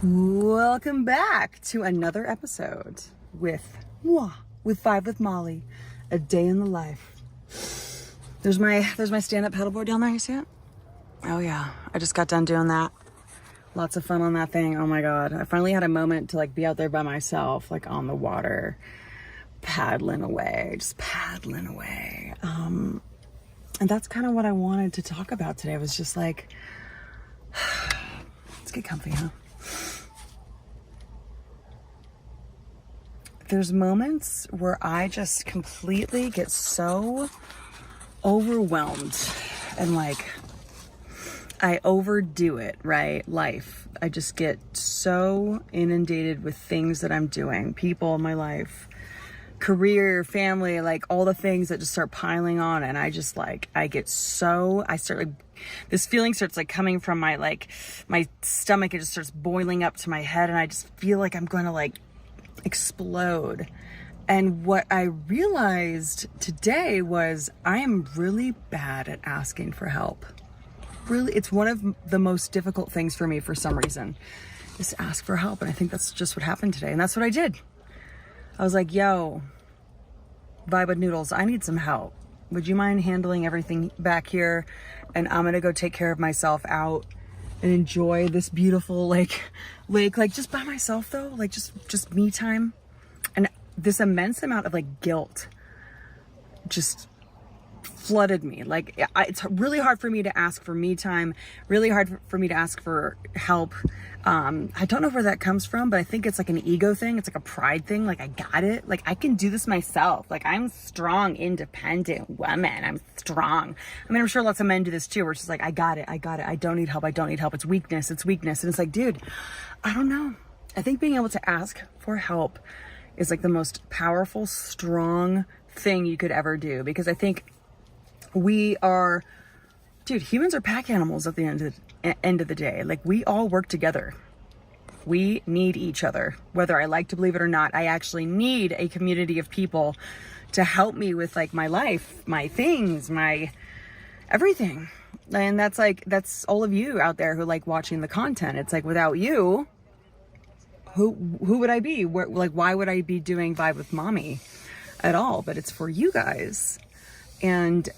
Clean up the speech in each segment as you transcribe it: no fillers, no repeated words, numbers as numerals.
Welcome back to another episode with Five with Molly, a day in the life. There's my stand-up paddleboard down there. You see it? Oh yeah, I just got done doing that. Lots of fun on that thing. Oh my god, I finally had a moment to like be out there by myself, like on the water, paddling away. And that's kind of what I wanted to talk about today. I was just like, let's get comfy, huh? There's moments where I just completely get so overwhelmed and like I overdo it, right? Life. I just get so inundated with things that I'm doing, people in my life, career, family, like all the things that just start piling on. And I just like, this feeling starts like coming from my stomach. It just starts boiling up to my head. And I just feel like I'm going to like explode. And what I realized today was I am really bad at asking for help. Really, it's one of the most difficult things for me for some reason, is to ask for help. And I think that's just what happened today. And that's what I did. I was like, yo, Vibe with Noodles, I need some help. Would you mind handling everything back here? And I'm gonna go take care of myself out and enjoy this beautiful lake, like just by myself though, like just me time. And this immense amount of like guilt just flooded me. Like it's really hard for me to ask for me time, really hard for me to ask for help. I don't know where that comes from, but I think it's like an ego thing. It's like a pride thing. Like I got it. Like I can do this myself. Like I'm strong, independent woman. I'm strong. I mean, I'm sure lots of men do this too, where it's just like, I got it. I don't need help. It's weakness. And it's like, dude, I don't know. I think being able to ask for help is like the most powerful, strong thing you could ever do. Because I think humans are pack animals at the end of the day. Like we all work together. We need each other. Whether I like to believe it or not, I actually need a community of people to help me with like my life, my things, my everything. And that's all of you out there who like watching the content. It's like without you, who would I be? Why would I be doing Vibe with Mommy at all? But it's for you guys. And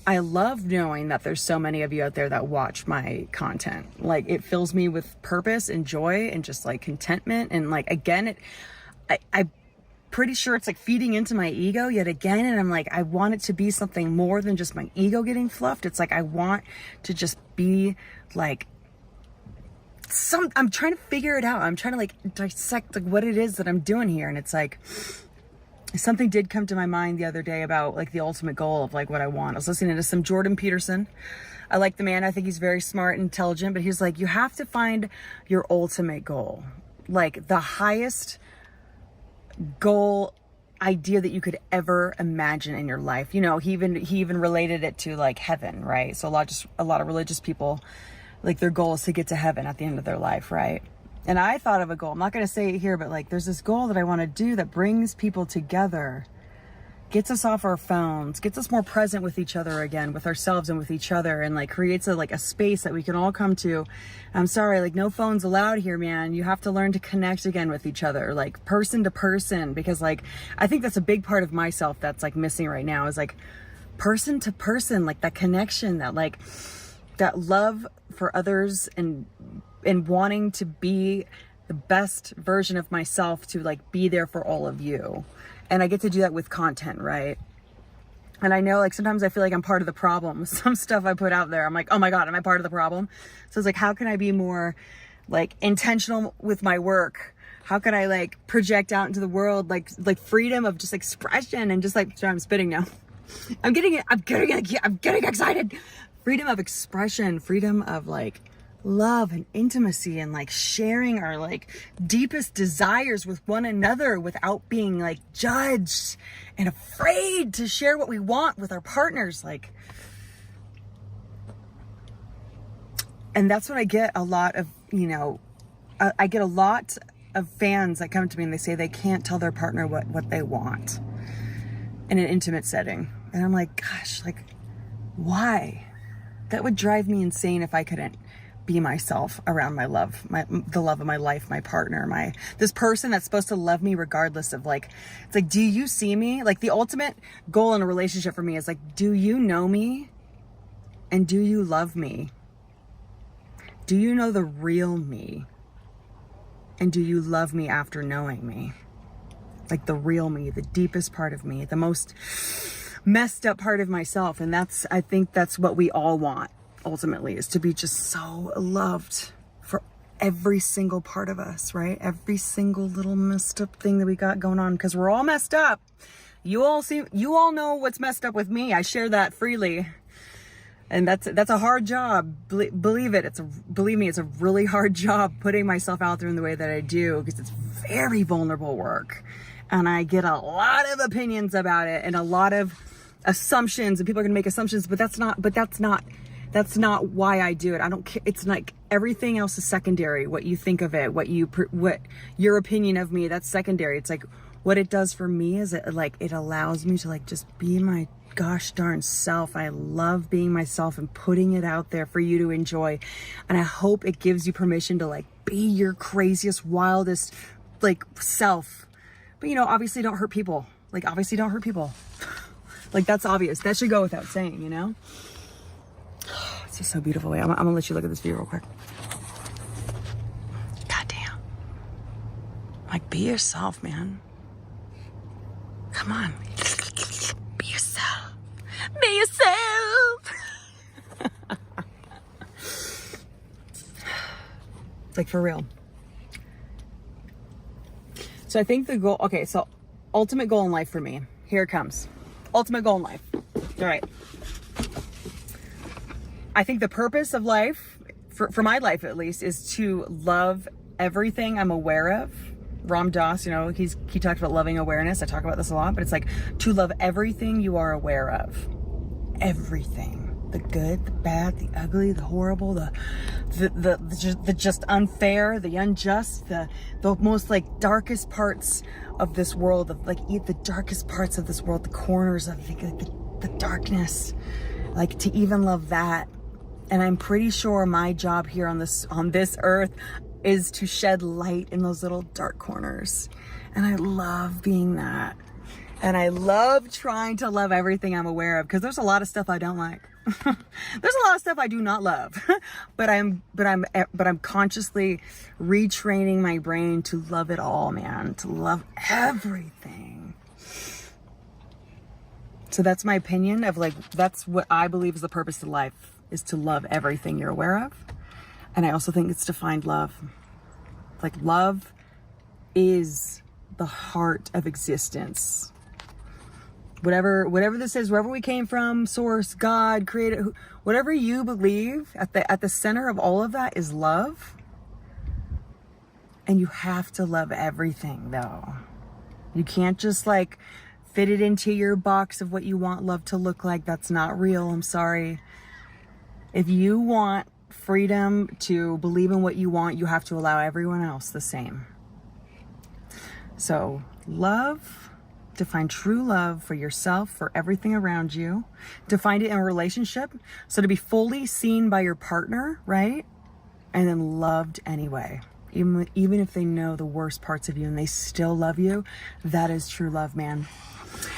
I love knowing that there's so many of you out there that watch my content. Like it fills me with purpose and joy and just like contentment. And like, again, I'm pretty sure it's like feeding into my ego yet again. And I'm like, I want it to be something more than just my ego getting fluffed. It's like, I want to just be like I'm trying to figure it out. I'm trying to like dissect like what it is that I'm doing here. And it's like, something did come to my mind the other day about like the ultimate goal of like what I want. I was listening to some Jordan Peterson. I like the man. I think he's very smart and intelligent, but he's like, you have to find your ultimate goal, like the highest goal idea that you could ever imagine in your life. You know, he even related it to like heaven, right? So a lot of religious people, like their goal is to get to heaven at the end of their life, right? And I thought of a goal. I'm not going to say it here, but like there's this goal that I want to do that brings people together, gets us off our phones, gets us more present with each other again, with ourselves and with each other, and like creates a space that we can all come to. I'm sorry, like no phones allowed here, man. You have to learn to connect again with each other, like person to person, because like I think that's a big part of myself that's like missing right now, is like person to person, like that connection, that love for others and wanting to be the best version of myself, to like be there for all of you. And I get to do that with content, right? And I know like sometimes I feel like I'm part of the problem with some stuff I put out there. I'm like, oh my God, am I part of the problem? So it's like, how can I be more like intentional with my work? How can I like project out into the world, like freedom of just expression and just like, sorry, I'm spitting now. I'm getting excited. Freedom of expression, freedom of like love and intimacy, and like sharing our like deepest desires with one another without being like judged and afraid to share what we want with our partners. Like, and that's what I get a lot of, I get a lot of fans that come to me and they say they can't tell their partner what they want in an intimate setting. And I'm like, gosh, like, why? That would drive me insane if I couldn't be myself around my love, the love of my life, my partner, this person that's supposed to love me regardless of like, it's like, do you see me? Like the ultimate goal in a relationship for me is like, do you know me? And do you love me? Do you know the real me? And do you love me after knowing me? Like the real me, the deepest part of me, the most messed up part of myself. And I think that's what we all want ultimately, is to be just so loved for every single part of us, right? Every single little messed up thing that we got going on, because we're all messed up. You all know what's messed up with me. I share that freely. And that's a hard job. Believe me, it's a really hard job putting myself out there in the way that I do, because it's very vulnerable work. And I get a lot of opinions about it and a lot of assumptions, and people are going to make assumptions, but that's not why I do it. I don't care. It's like everything else is secondary. What you think of it, what your opinion of me, that's secondary. It's like what it does for me is it allows me to like just be my gosh darn self. I love being myself and putting it out there for you to enjoy. And I hope it gives you permission to like be your craziest, wildest like self. But obviously don't hurt people. Like obviously don't hurt people. Like that's obvious. That should go without saying, It's just so beautiful. I'm gonna let you look at this view real quick. Goddamn. Like be yourself, man. Come on. Be yourself. Be yourself. Like for real. So I think the goal, okay, so ultimate goal in life for me, here it comes. Ultimate goal in life. All right. I think the purpose of life, for my life at least, is to love everything I'm aware of. Ram Dass, he talked about loving awareness. I talk about this a lot, but it's like to love everything you are aware of. Everything. The good, the bad, the ugly, the horrible, the just unfair, the unjust, the most like darkest parts of this world, the darkest parts of this world, the corners of the darkness, like to even love that. And I'm pretty sure my job here on this earth is to shed light in those little dark corners. And I love being that. And I love trying to love everything I'm aware of, because there's a lot of stuff I don't like. There's a lot of stuff I do not love, but I'm consciously retraining my brain to love it all, man, to love everything. So that's my opinion of that's what I believe is the purpose of life, is to love everything you're aware of. And I also think it's to find love. Like love is the heart of existence. Whatever this is, wherever we came from, source, God, creator, whatever you believe, at the center of all of that is love. And you have to love everything though. You can't just like fit it into your box of what you want love to look like. That's not real. I'm sorry. If you want freedom to believe in what you want, you have to allow everyone else the same. So love, to find true love for yourself, for everything around you, to find it in a relationship. So to be fully seen by your partner, right? And then loved anyway. Even if they know the worst parts of you and they still love you, that is true love, man.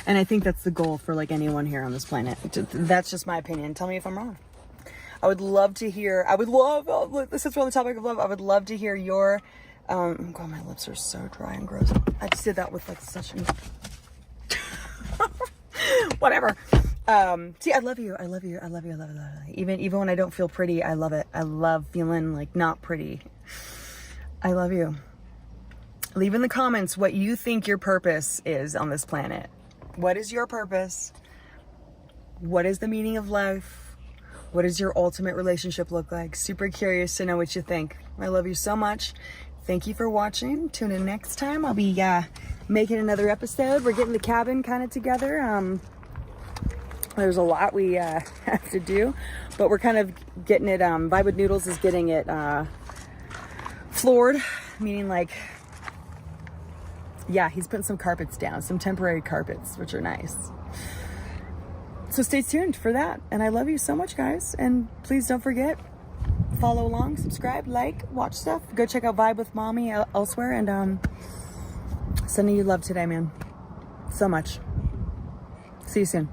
And I think that's the goal for like anyone here on this planet. That's just my opinion. Tell me if I'm wrong. I would love to hear, since we're on the topic of love, I would love to hear your, God, my lips are so dry and gross. I just did that with like such whatever. See, I love you. Even when I don't feel pretty, I love it. I love feeling like not pretty. I love you. Leave in the comments what you think your purpose is on this planet. What is your purpose? What is the meaning of life? What does your ultimate relationship look like? Super curious to know what you think. I love you so much. Thank you for watching. Tune in next time. I'll be making another episode. We're getting the cabin kind of together. There's a lot we have to do, but we're kind of getting it, Vibe with Noodles is getting it floored, meaning like, yeah, he's putting some carpets down, some temporary carpets, which are nice. So stay tuned for that. And I love you so much, guys. And please don't forget, follow along, subscribe, like, watch stuff. Go check out Vibe with Mommy elsewhere. And sending you love today, man. So much. See you soon.